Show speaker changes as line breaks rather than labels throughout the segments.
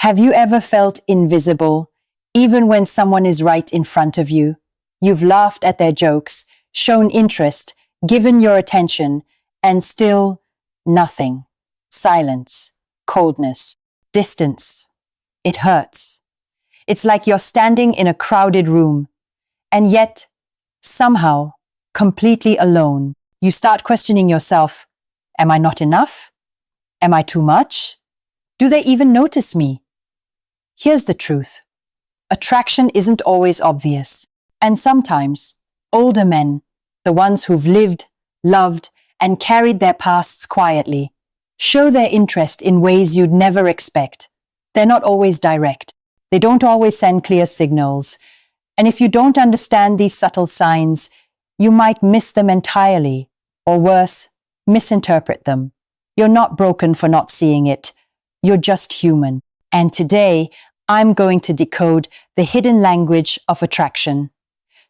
Have you ever felt invisible, even when someone is right in front of you? You've laughed at their jokes, shown interest, given your attention, and still nothing. Silence, coldness, distance. It hurts. It's like you're standing in a crowded room, and yet, somehow, completely alone. You start questioning yourself. Am I not enough? Am I too much? Do they even notice me? Here's the truth. Attraction isn't always obvious. And sometimes, older men, the ones who've lived, loved, and carried their pasts quietly, show their interest in ways you'd never expect. They're not always direct. They don't always send clear signals. And if you don't understand these subtle signs, you might miss them entirely, or worse, misinterpret them. You're not broken for not seeing it. You're just human. And today, I'm going to decode the hidden language of attraction,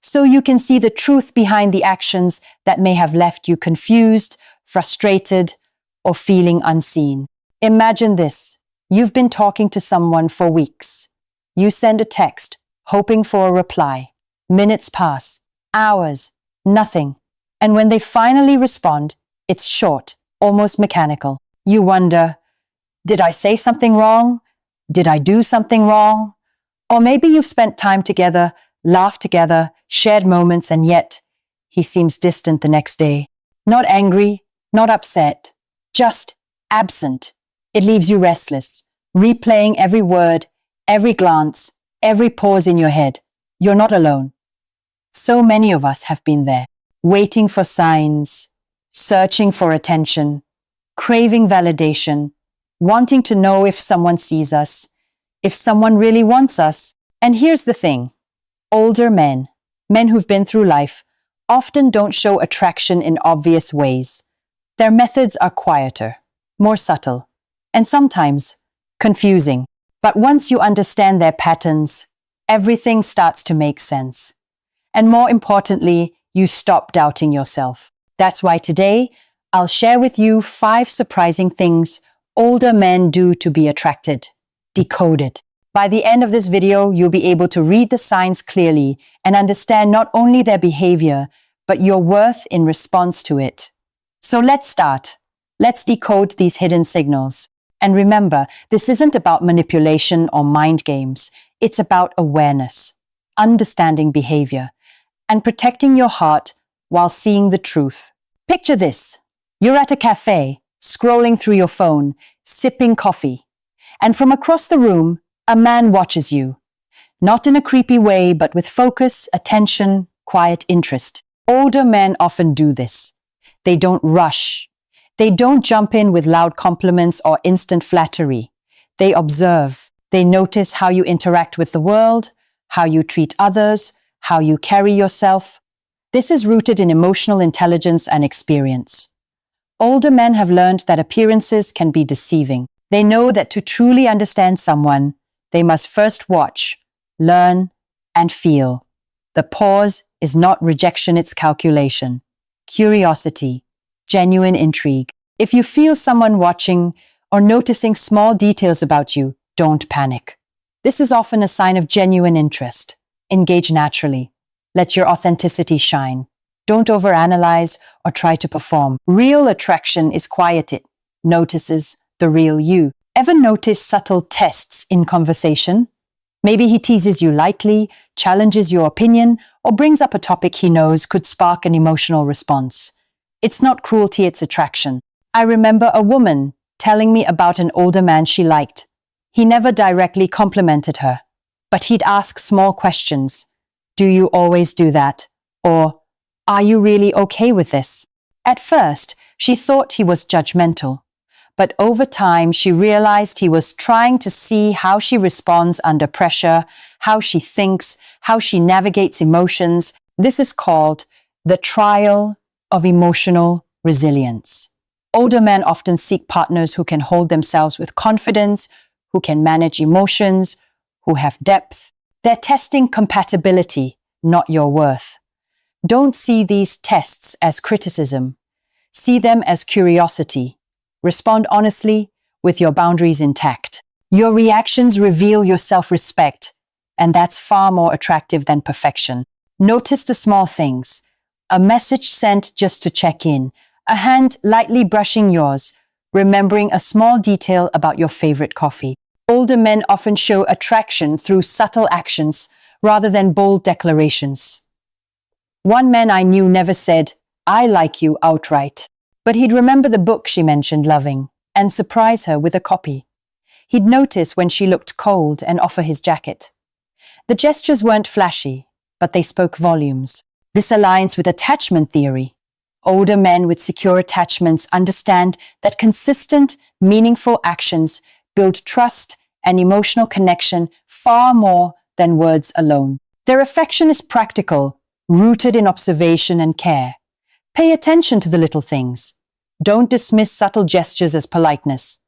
so you can see the truth behind the actions that may have left you confused, frustrated, or feeling unseen. Imagine this. You've been talking to someone for weeks. You send a text, hoping for a reply. Minutes pass, hours, nothing. And when they finally respond, it's short, almost mechanical. You wonder, did I say something wrong? Did I do something wrong? Or maybe you've spent time together, laughed together, shared moments, and yet he seems distant the next day. Not angry, not upset, just absent. It leaves you restless, replaying every word, every glance, every pause in your head. You're not alone. So many of us have been there, waiting for signs, searching for attention, craving validation, wanting to know if someone sees us, if someone really wants us. And here's the thing. Older men who've been through life, often don't show attraction in obvious ways. Their methods are quieter, more subtle, and sometimes confusing. But once you understand their patterns, everything starts to make sense. And more importantly, you stop doubting yourself. That's why today, I'll share with you 5 surprising things older men do to be attracted. Decoded. By the end of this video, you'll be able to read the signs clearly and understand not only their behavior, but your worth in response to it. So let's start. Let's decode these hidden signals. And remember, this isn't about manipulation or mind games. It's about awareness, understanding behavior, and protecting your heart while seeing the truth. Picture this. You're at a cafe, scrolling through your phone, sipping coffee. And from across the room, a man watches you. Not in a creepy way, but with focus, attention, quiet interest. Older men often do this. They don't rush. They don't jump in with loud compliments or instant flattery. They observe. They notice how you interact with the world, how you treat others, how you carry yourself. This is rooted in emotional intelligence and experience. Older men have learned that appearances can be deceiving. They know that to truly understand someone, they must first watch, learn, and feel. The pause is not rejection, it's calculation. Curiosity, genuine intrigue. If you feel someone watching or noticing small details about you, don't panic. This is often a sign of genuine interest. Engage naturally. Let your authenticity shine. Don't overanalyze or try to perform. Real attraction is quiet. It notices the real you. Ever notice subtle tests in conversation? Maybe he teases you lightly, challenges your opinion, or brings up a topic he knows could spark an emotional response. It's not cruelty, it's attraction. I remember a woman telling me about an older man she liked. He never directly complimented her, but he'd ask small questions. Do you always do that? Or, are you really okay with this? At first, she thought he was judgmental. But over time, she realized he was trying to see how she responds under pressure, how she thinks, how she navigates emotions. This is called the trial of emotional resilience. Older men often seek partners who can hold themselves with confidence, who can manage emotions, who have depth. They're testing compatibility, not your worth. Don't see these tests as criticism. See them as curiosity. Respond honestly with your boundaries intact. Your reactions reveal your self-respect, and that's far more attractive than perfection. Notice the small things. A message sent just to check in, a hand lightly brushing yours, remembering a small detail about your favorite coffee. Older men often show attraction through subtle actions rather than bold declarations. One man I knew never said, "I like you," outright, but he'd remember the book she mentioned loving and surprise her with a copy. He'd notice when she looked cold and offer his jacket. The gestures weren't flashy, but they spoke volumes. This aligns with attachment theory. Older men with secure attachments understand that consistent, meaningful actions build trust and emotional connection far more than words alone. Their affection is practical, rooted in observation and care. Pay attention to the little things. Don't dismiss subtle gestures as politeness.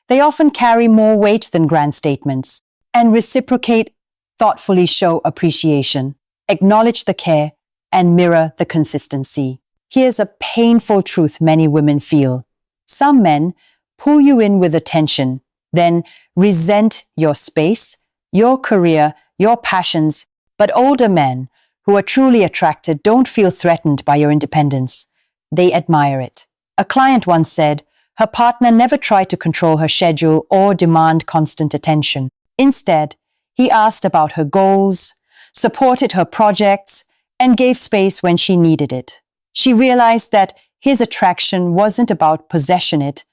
They often carry more weight than grand statements. And reciprocate, thoughtfully show appreciation, acknowledge the care, and mirror the consistency. Here's a painful truth many women feel. Some men pull you in with attention, then resent your space, your career, your passions. But older men who are truly attracted don't feel threatened by your independence. They admire it. A client once said, her partner never tried to control her schedule or demand constant attention. Instead, he asked about her goals, supported her projects, and gave space when she needed it. She realized that his attraction wasn't about possession, it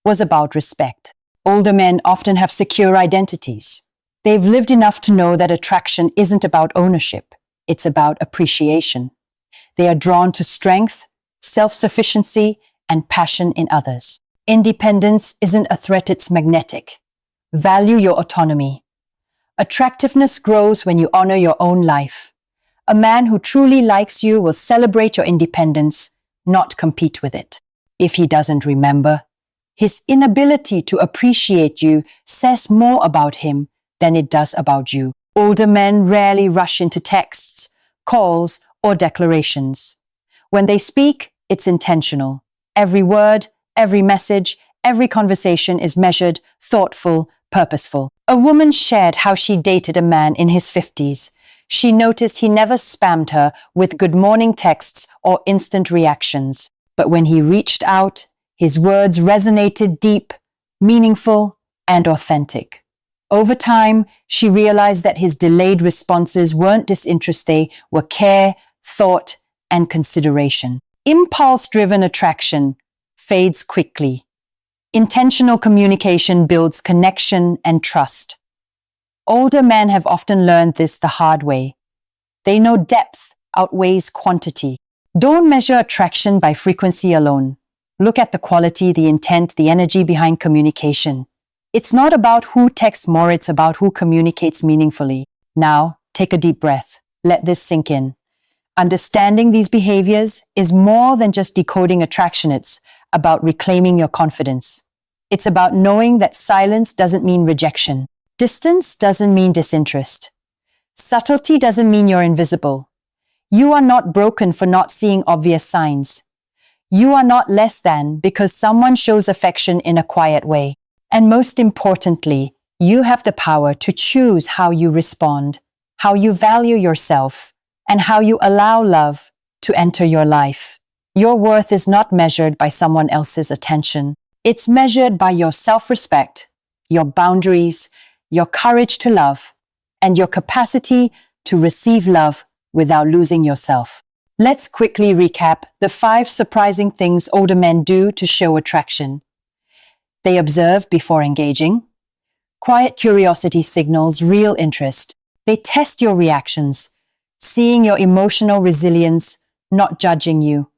was about respect. Older men often have secure identities. They've lived enough to know that attraction isn't about ownership, it's about appreciation. They are drawn to strength, self-sufficiency, and passion in others. Independence isn't a threat, it's magnetic. Value your autonomy. Attractiveness grows when you honor your own life. A man who truly likes you will celebrate your independence, not compete with it. If he doesn't remember, his inability to appreciate you says more about him than it does about you. Older men rarely rush into texts, calls, or declarations. When they speak, it's intentional. Every word, every message, every conversation is measured, thoughtful, purposeful. A woman shared how she dated a man in his 50s. She noticed he never spammed her with good morning texts or instant reactions. But when he reached out, his words resonated deep, meaningful, and authentic. Over time, she realized that his delayed responses weren't disinterest, they were care, thought, and consideration. Impulse-driven attraction fades quickly. Intentional communication builds connection and trust. Older men have often learned this the hard way. They know depth outweighs quantity. Don't measure attraction by frequency alone. Look at the quality, the intent, the energy behind communication. It's not about who texts more, it's about who communicates meaningfully. Now, take a deep breath. Let this sink in. Understanding these behaviors is more than just decoding attraction, it's about reclaiming your confidence. It's about knowing that silence doesn't mean rejection. Distance doesn't mean disinterest. Subtlety doesn't mean you're invisible. You are not broken for not seeing obvious signs. You are not less than because someone shows affection in a quiet way. And most importantly, you have the power to choose how you respond, how you value yourself, and how you allow love to enter your life. Your worth is not measured by someone else's attention. It's measured by your self-respect, your boundaries, your courage to love, and your capacity to receive love without losing yourself. Let's quickly recap the 5 surprising things older men do to show attraction. They observe before engaging. Quiet curiosity signals real interest. They test your reactions, seeing your emotional resilience, not judging you.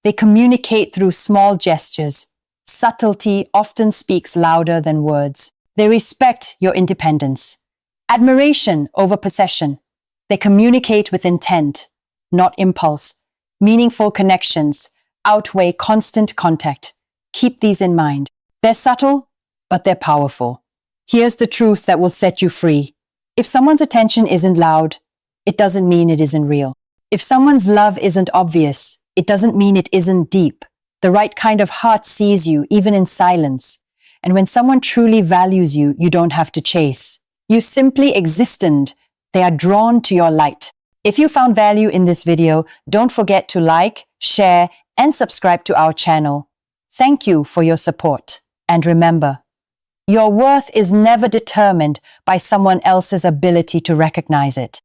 They communicate through small gestures. Subtlety often speaks louder than words. They respect your independence. Admiration over possession. They communicate with intent, not impulse. Meaningful connections outweigh constant contact. Keep these in mind. They're subtle, but they're powerful. Here's the truth that will set you free. If someone's attention isn't loud, it doesn't mean it isn't real. If someone's love isn't obvious, it doesn't mean it isn't deep. The right kind of heart sees you, even in silence. And when someone truly values you, you don't have to chase. You simply exist and they are drawn to your light. If you found value in this video, don't forget to like, share, and subscribe to our channel. Thank you for your support. And remember, your worth is never determined by someone else's ability to recognize it.